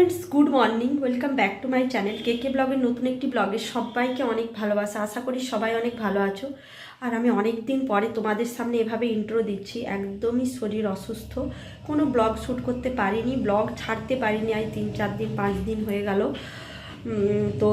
Friends, good morning. Welcome back to my channel কে ব্লগের নতুন একটি ব্লগে সবাইকে অনেক ভালোবাসা। আশা করি সবাই অনেক ভালো আছো। আর আমি অনেক দিন পরে তোমাদের সামনে এভাবে ইন্ট্রো দিচ্ছি। একদমই শরীর অসুস্থ, কোনো ব্লগ শ্যুট করতে পারিনি, ব্লগ ছাড়তে পারিনি। আজ 3-4 দিন 5 দিন হয়ে গেল। তো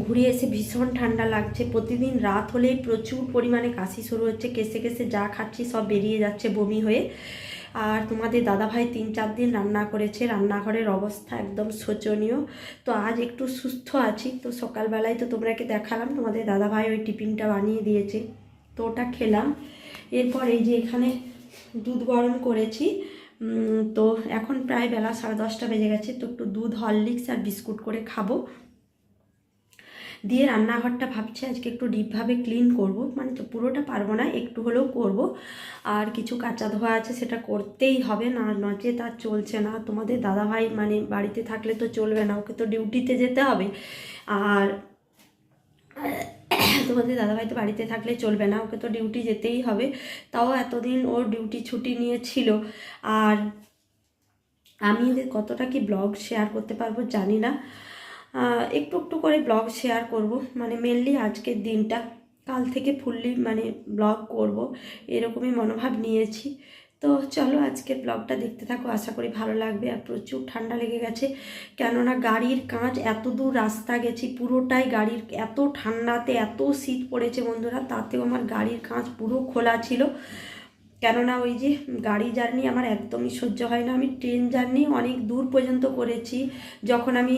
ঘুরে এসে ভীষণ ঠান্ডা লাগছে। প্রতিদিন রাত হলেই প্রচুর পরিমাণে কাশি শুরু হচ্ছে, কেসে কেসে যা খাচ্ছি সব বেরিয়ে যাচ্ছে বমি হয়ে। আর তোমাদের দাদাভাই 3-4 দিন রান্না করেছে, রান্নাঘরের অবস্থা একদম শোচনীয়। তো আজ একটু সুস্থ আছি। তো সকালবেলায় তো তোমরাকে দেখালাম, তোমাদের দাদাভাই ওই টিফিনটা বানিয়ে দিয়েছে, তো ওটা খেলাম। এরপর এই যে এখানে দুধ গরম করেছি। তো এখন প্রায় বেলা 10:30 বেজে গেছে। তো একটু দুধ, হরলিক্স আর বিস্কুট করে খাবো। দিয়ে রান্নাঘরটা ভাবছি আজকে একটু ডিপভাবে ক্লিন করব, মানে তো পুরোটা পারবো না, একটু হলেও করব। আর কিছু কাঁচা ধোয়া আছে, সেটা করতেই হবে, না নচে তার চলছে না। তোমাদের দাদাভাই মানে বাড়িতে থাকলে তো চলবে না, ওকে তো ডিউটিতে যেতে হবে। আর তোমাদের দাদাভাই তো বাড়িতে থাকলে চলবে না, ওকে তো ডিউটি যেতেই হবে। তাও এতদিন ওর ডিউটি ছুটি নিয়েছিল। আর আমি কতটা কি ব্লগ শেয়ার করতে পারবো জানি না। একটু একটু করে ব্লগ শেয়ার করব, মানে মেনলি আজকের দিনটা। কাল থেকে ফুললি মানে ব্লগ করব, এরকমই মনোভাব নিয়েছি। তো চলো আজকের ব্লগটা দেখতে থাকো, আশা করি ভালো লাগবে। আর প্রচুর ঠান্ডা লেগে গেছে, কেননা গাড়ির কাঁচ, এত দূর রাস্তা গেছি পুরোটাই গাড়ির, এত ঠান্ডাতে এত শীত পড়েছে বন্ধুরা, তাতেও আমার গাড়ির কাঁচ পুরো খোলা ছিল। কেননা ওই যে গাড়ি জার্নি আমার একদমই সহ্য হয় না। আমি ট্রেন জার্নি অনেক দূর পর্যন্ত করেছি, যখন আমি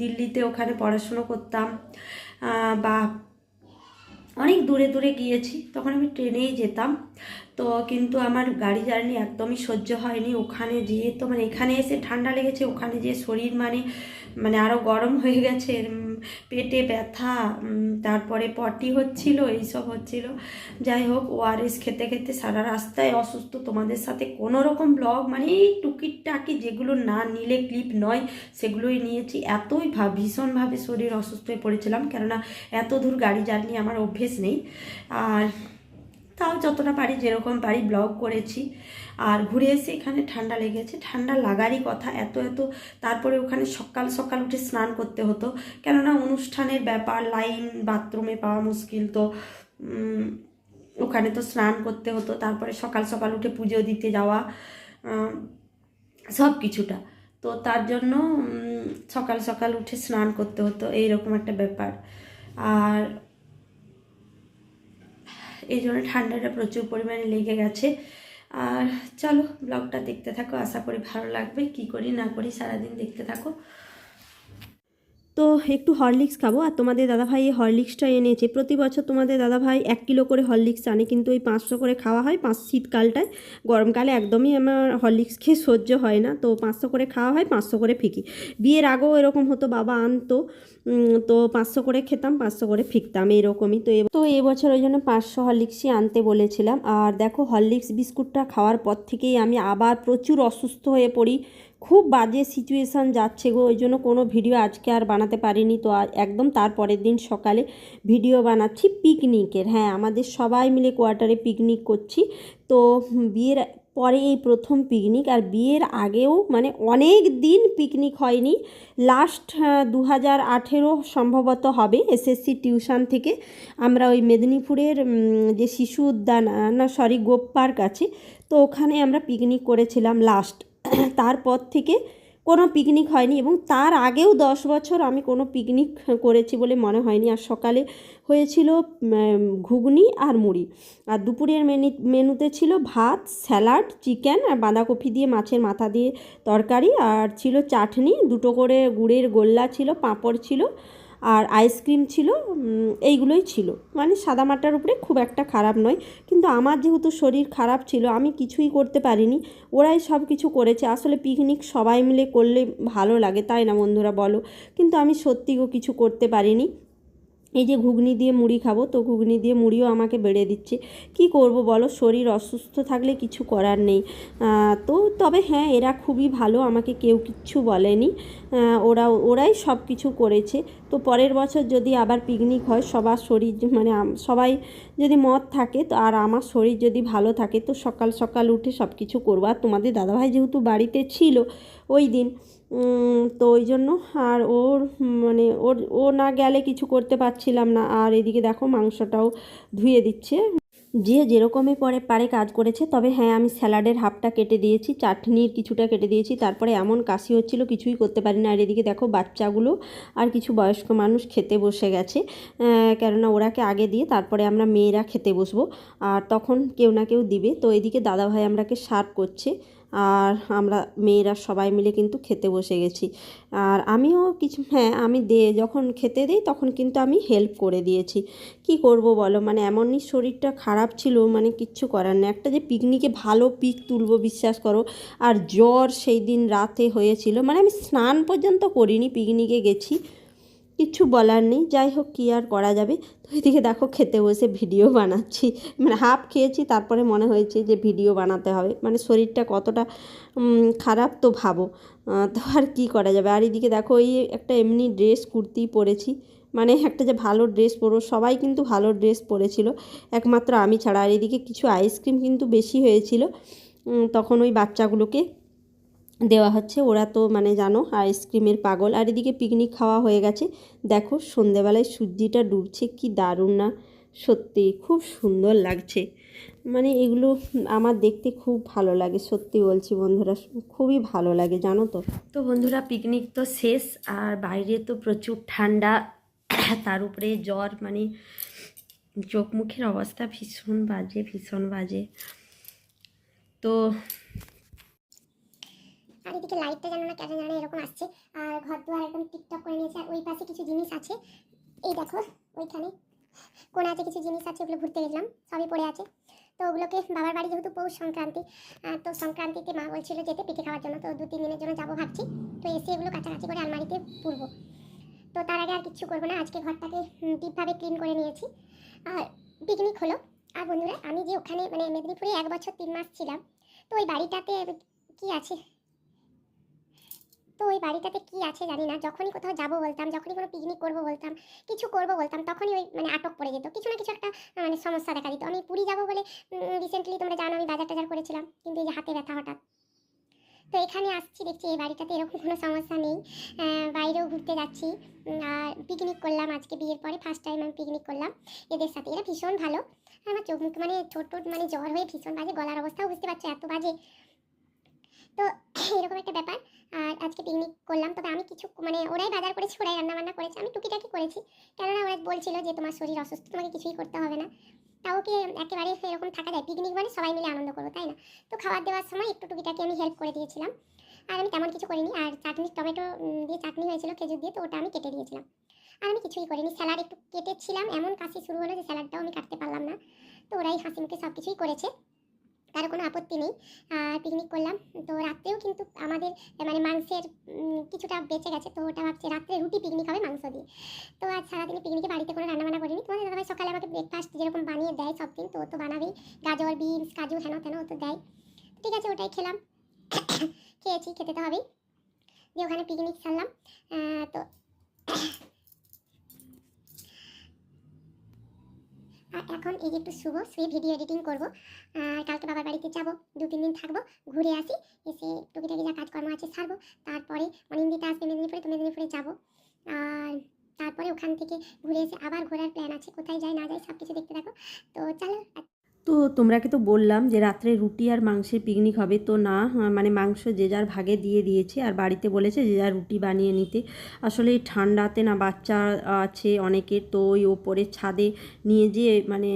দিল্লিতে ওখানে পড়াশুনো করতাম, বা অনেক দূরে দূরে গিয়েছি, তখন আমি ট্রেনেই যেতাম। তো কিন্তু আমার গাড়ি জার্নি একদমই সহ্য হয়নি। ওখানে যেয়ে তো মানে এখানে এসে ঠান্ডা লেগেছে, ওখানে যেয়ে শরীর মানে মানে আরও গরম হয়ে গেছে, পেটে ব্যথা, তারপরে পটি হচ্ছিল, এইসব হচ্ছিল। যাই হোক, ওআরএস খেতে খেতে সারা রাস্তায় অসুস্থ। তোমাদের সাথে কোনো রকম ব্লগ মানে এই টুকিটাকি যেগুলো না নিলে ক্লিপ নয় সেগুলোই নিয়েছি। এতই ভীষণভাবে শরীর অসুস্থ হয়ে পড়েছিলাম, কেননা এত দূর গাড়ি জার্নি আমার অভ্যেস নেই। আর তাও যতটা পারি, যেরকম পারি ব্লগ করেছি। আর ঘুরে এসে এখানে ঠান্ডা লেগেছে, ঠান্ডা লাগারই কথা এত এত। তারপরে ওখানে সকাল সকাল উঠে স্নান করতে হতো, কেননা অনুষ্ঠানের ব্যাপার, লাইন বাথরুমে পাওয়া মুশকিল। তো ওখানে তো স্নান করতে হতো, তারপরে সকাল সকাল উঠে পুজো দিতে যাওয়া, সব কিছুটা। তো তার জন্য সকাল সকাল উঠে স্নান করতে হতো, এইরকম একটা ব্যাপার। আর এই জন্য ঠান্ডাটা প্রচুর পরিমাণে লেগে গেছে। আর চলো ব্লগটা দেখতে থাকো, আশা করি ভালো লাগবে। কি করি না করি সারাদিন দেখতে থাকো। তো একটু হরলিক্স খাবো। আর তোমাদের দাদাভাই এই হরলিক্সটা এনেছে। প্রতি বছর তোমাদের দাদাভাই 1 কিলো করে হরলিক্স আনে, কিন্তু ওই 500 করে খাওয়া হয় শীতকালটায়। গরমকালে একদমই আমার হরলিক্স খেয়ে সহ্য হয় না, তো 500 করে খাওয়া হয়, 500 করে ফিকি। বিয়ের আগেও এরকম হতো, বাবা আনতো, তো 500 করে খেতাম, 500 করে ফিকতাম, এরকমই। তো এবছর ওই জন্য 500 হরলিক্সই আনতে বলেছিলাম। আর দেখো, হরলিক্স বিস্কুটটা খাওয়ার পর থেকেই আমি আবার প্রচুর অসুস্থ হয়ে পড়ি। খুব বাজে সিচুয়েশান যাচ্ছে গো, ওই জন্য কোনো ভিডিও আজকে আর বানাতে পারিনি। তো একদম তার পরের দিন সকালে ভিডিও বানাচ্ছি পিকনিকের। হ্যাঁ, আমাদের সবাই মিলে কোয়ার্টারে পিকনিক করছি। তো বিয়ের পরে এই প্রথম পিকনিক। আর বিয়ের আগেও মানে অনেক দিন পিকনিক হয়নি। লাস্ট 2018 সম্ভবত হবে, এসএসসি টিউশন থেকে আমরা ওই মেদিনীপুরের যে শিশু উদ্যান, না সরি গোপ পার্ক আছে, তো ওখানে আমরা পিকনিক করেছিলাম লাস্ট। তারপর থেকে কোনো পিকনিক হয়নি, এবং তার আগেও 10 বছর আমি কোনো পিকনিক করেছি বলে মনে হয়নি। আর সকালে হয়েছিল ঘুগনি আর মুড়ি, আর দুপুরের মেনুতে ছিল ভাত, স্যালাড, চিকেন আর বাঁধাকপি দিয়ে মাছের মাথা দিয়ে তরকারি, আর ছিল চাটনি, 2টো করে গুড়ের গোল্লা ছিল, পাঁপড় ছিল, আর আইসক্রিম ছিল। এইগুলোই ছিল, মানে সাদামাটার উপরে খুব একটা খারাপ নয়। কিন্তু আমার যেহেতু শরীর খারাপ ছিল, আমি কিছুই করতে পারিনি, ওরাই সব কিছু করেছে। আসলে পিকনিক সবাই মিলে করলে ভালো লাগে, তাই না বন্ধুরা বলো? কিন্তু আমি সত্যিও কিছু করতে পারিনি। এই যে ঘুগনি দিয়ে মুড়ি খাবো, তো ঘুগনি দিয়ে মুড়িও আমাকে বেড়ে দিচ্ছে। কি করব বলো, শরীর অসুস্থ থাকলে কিছু করার নেই। তো তবে হ্যাঁ, এরা খুবই ভালো, আমাকে কেউ কিচ্ছু বলেনি। ওরাই সব কিছু করেছে। তো পরের বছর যদি আবার পিকনিক হয়, সবার শরীর মানে সবাই যদি মত থাকে, তো আর আমার শরীর যদি ভালো থাকে, তো সকাল সকাল উঠে সব কিছু করবো। আর তোমাদের দাদাভাই যেহেতু বাড়িতে ছিল ওই দিন, তো ওই জন্য আর ওর মানে ও না গেলে কিছু করতে পারছিলাম না। আর এদিকে দেখো মাংসটাও ধুয়ে দিচ্ছে, যে যেরকমই পারে কাজ করেছে। তবে হ্যাঁ, আমি স্যালাডের হাফটা কেটে দিয়েছি, চাটনির কিছুটা কেটে দিয়েছি। তারপরে এমন কাশি হচ্ছিল কিছুই করতে পারি না। আর এদিকে দেখো বাচ্চাগুলো আর কিছু বয়স্ক মানুষ খেতে বসে গেছে, কেননা ওরাকে আগে দিয়ে তারপরে আমরা মেয়েরা খেতে বসবো, আর তখন কেউ না কেউ দিবে। তো এদিকে দাদাভাই আমরাকে সার্ভ করছে, আর আমরা মেয়েরা সবাই মিলে কিন্তু খেতে বসে গেছি। আর আমিও কিছু, হ্যাঁ আমি যখন খেতে দিই তখন কিন্তু আমি হেল্প করে দিয়েছি। কি করব বলো, মানে এমনই শরীরটা খারাপ ছিল, মানে কিচ্ছু করার নেই। একটা যে পিকনিকে ভালো পিক তুলবো বিশ্বাস করো, আর জ্বর সেই দিন রাতে হয়েছিল, মানে আমি স্নান পর্যন্ত করিনি, পিকনিকে গেছি, কিচ্ছু বলার নেই। যাই হোক, কী আর করা যাবে। তো এদিকে দেখো খেতে বসে ভিডিও বানাচ্ছি, মানে হাফ খেয়েছি, তারপরে মনে হয়েছে যে ভিডিও বানাতে হবে, মানে শরীরটা কতটা খারাপ তো ভাবো। তো আর কী করা যাবে। আর এদিকে দেখো এই একটা এমনি ড্রেস কুর্তি পরেছি, মানে একটা যে ভালো ড্রেস পরো, সবাই কিন্তু ভালো ড্রেস পরেছিল, একমাত্র আমি ছাড়া। আর এদিকে কিছু আইসক্রিম কিন্তু বেশি হয়েছিল, তখন ওই বাচ্চাগুলোকে দেওয়া হচ্ছে। ওরা তো মানে জানো আইসক্রিমের পাগল। আর এদিকে পিকনিক খাওয়া হয়ে গেছে। দেখো সন্ধেবেলায় সূর্যিটা ডুবছে, কি দারুণ না, সত্যি খুব সুন্দর লাগছে। মানে এগুলো আমার দেখতে খুব ভালো লাগে, সত্যি বলছি বন্ধুরা, খুবই ভালো লাগে জানো তো। তো বন্ধুরা পিকনিক তো শেষ, আর বাইরে তো প্রচুর ঠান্ডা, তার উপরে জ্বর, মানে চোখ মুখের অবস্থা ভীষণ বাজে, ভীষণ বাজে। তো আর এদিকে লাইটটা জানো না কেন জানো এরকম আসছে, আর ঘর দুয়ার একদম টিকটক করে নিয়েছে। আর ওই পাশে কিছু জিনিস আছে, এই দেখো ওইখানে কোণে আছে কিছু জিনিস আছে, ওগুলো ঘুরতে গেলাম, সবই পড়ে আছে। তো ওগুলোকে বাবার বাড়ি যেহেতু পৌষ সংক্রান্তি, তো সংক্রান্তিতে মা বলছিল যেতে পিঠে খাওয়ার জন্য, তো 2-3 দিনের জন্য যাবো ভাবছি। তো এসে এগুলো কাছাকাছি করে আলমারিতে পুরবো। তো তার আগে আর কিচ্ছু করবো না, আজকে ঘরটাকে ডিপভাবে ক্লিন করে নিয়েছি, আর পিকনিক হলো। আর বন্ধুরা আমি যে ওখানে মানে মেদিনীপুরে 1 বছর 3 মাস ছিলাম, তো ওই বাড়িটাতে কি আছে, তো ওই বাড়িটাতে কি আছে জানি না, যখনই কোথাও যাবো বলতাম, যখনই কোনো পিকনিক করবো বলতাম, কিছু করবো বলতাম, তখনই ওই মানে আটক পড়ে যেত, কিছু না কিছু একটা মানে সমস্যা দেখা দিত। আমি পুরী যাবো বলে রিসেন্টলি তোমরা জানো আমি বাজার টাজার করেছিলাম, কিন্তু এই যে হাতে ব্যথা হঠাৎ। তো এখানে আসছি দেখছি এই বাড়িটাতে এরকম কোনো সমস্যা নেই। বাইরেও ঘুরতে যাচ্ছি, আর পিকনিক করলাম আজকে, বিয়ের পরে ফার্স্ট টাইম আমি পিকনিক করলাম এদের সাথে। এরা ভীষণ ভালো। আমার চোখ মুখ মানে ছোট মানে জ্বর হয়ে ভীষণ বাজে, গলার অবস্থাও বুঝতে পারছো এত বাজে। তো এরকম একটা ব্যাপার। আর আজকে পিকনিক করলাম, তবে আমি কিছু মানে ওরাই বাজার করেছে, ওরাই রান্নাবান্না করেছে, আমি টুকিটাকি করেছি, কেননা ওরা বলছিল যে তোমার শরীর অসুস্থ, তোমাকে কিছুই করতে হবে না। তাও কি একেবারে এরকম থাকা যায়, পিকনিক মানে সবাই মিলে আনন্দ করবো তাই না। তো খাবার দেওয়ার সময় একটু টুকিটাকি আমি হেল্প করে দিয়েছিলাম, আর আমি তেমন কিছু করিনি। আর চাটনি টমেটো দিয়ে চাটনি হয়েছিল খেজুর দিয়ে, তো ওটা আমি কেটে দিয়েছিলাম, আর আমি কিছুই করিনি। স্যালাড একটু কেটেছিলাম, এমন কাশি শুরু হলো যে স্যালাডটাও আমি কাটতে পারলাম না। তো ওরাই হাসি মুখে সব কিছুই করেছে, কারো কোনো আপত্তি নেই। পিকনিক করলাম, তো রাত্রেও কিন্তু আমাদের মানে মাংসের কিছুটা বেঁচে গেছে, তো ওটা ভাবছি রাত্রে রুটি পিকনিক হবে মাংস দিয়ে। তো আজ সারাদিনে পিকনিকে বাড়িতে কোনো রান্নাবান্না করিনি। তোমাদের দাদাভাই সকালে আমাকে ব্রেকফাস্ট যেরকম বানিয়ে দেয় সব দিন, তো ও তো বানাবেই, গাজর বিনস কাজু হেন তেন ও তো দেয়। ঠিক আছে ওটাই খেলাম, খেয়েছি, খেতে তো হবেই, যে ওখানে পিকনিক সারলাম। তো আর এখন এই যে একটু শুয়ে ভিডিও এডিটিং করব, আর কালকে বাবার বাড়িতে যাব, 2-3 দিন থাকবো, ঘুরে আসি, এসে টুকিটাকি যা কাজকর্ম আছে সারবো। তারপরে অনিন্দিতা আসবে মেদিনীপুরে, তো মেদিনীপুরে যাবো, আর তারপরে ওখান থেকে ঘুরে এসে আবার ঘোরার প্ল্যান আছে, কোথায় যাই না যাই সব কিছু দেখতে থাকো। তো চলো। তো তোমরাকে তো বললাম যে রাত্রে রুটি আর মাংসের পিকনিক হবে, তো না মানে মাংস যে যার ভাগে দিয়ে দিয়েছে, আর বাড়িতে বলেছে যে যার রুটি বানিয়ে নিতে। আসলে এই ঠান্ডাতে না বাচ্চা আছে অনেকের, তো ওই ওপরের ছাদে নিয়ে যেয়ে মানে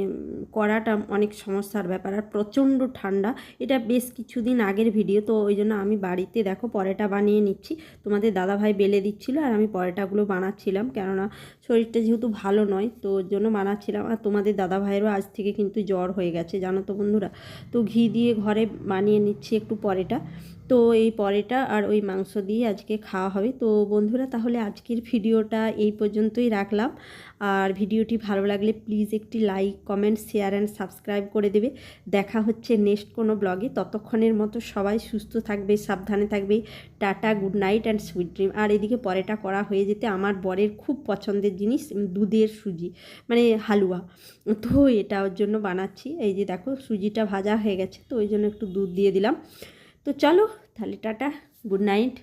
করাটা অনেক সমস্যার ব্যাপার, আর প্রচণ্ড ঠান্ডা। এটা বেশ কিছুদিন আগের ভিডিও, তো ওই জন্য আমি বাড়িতে দেখো পরোটা বানিয়ে নিচ্ছি, তোমাদের দাদাভাই বেলে দিচ্ছিলো আর আমি পরোটাগুলো বানাচ্ছিলাম, কেননা শরীরটা যেহেতু ভালো নয় তো ওর জন্য বানাচ্ছিলাম। আর তোমাদের দাদাভাইয়েরও আজ থেকে কিন্তু জ্বর হয়ে গেছে জানো তো বন্ধুরা। তো ঘি দিয়ে ঘরে বানিয়ে নিচ্ছি একটু পরোটা, তো এই পরোটা আর ওই মাংস দিয়ে আজকে খাওয়া হবে। তো বন্ধুরা তাহলে আজকের ভিডিওটা এই পর্যন্তই রাখলাম, আর ভিডিওটি ভালো লাগলে প্লিজ একটি like comment share and subscribe করে দেবে। দেখা হচ্ছে নেক্সট কোনো ব্লগে, ততক্ষণের মতো সবাই সুস্থ থাকবে, সাবধানে থাকবে। Tata, good night and sweet dream. আর এদিকে পরোটা করা হয়ে যেতে আমার বরের খুব পছন্দের জিনিস দুধের সুজি, মানে হালুয়া, তো এটা ওর জন্য বানাচ্ছি। এই যে দেখো সুজিটা ভাজা হয়ে গেছে, তো ওই জন্য একটু দুধ দিয়ে দিলাম। তো চলো তাহলে টাটা, গুড নাইট।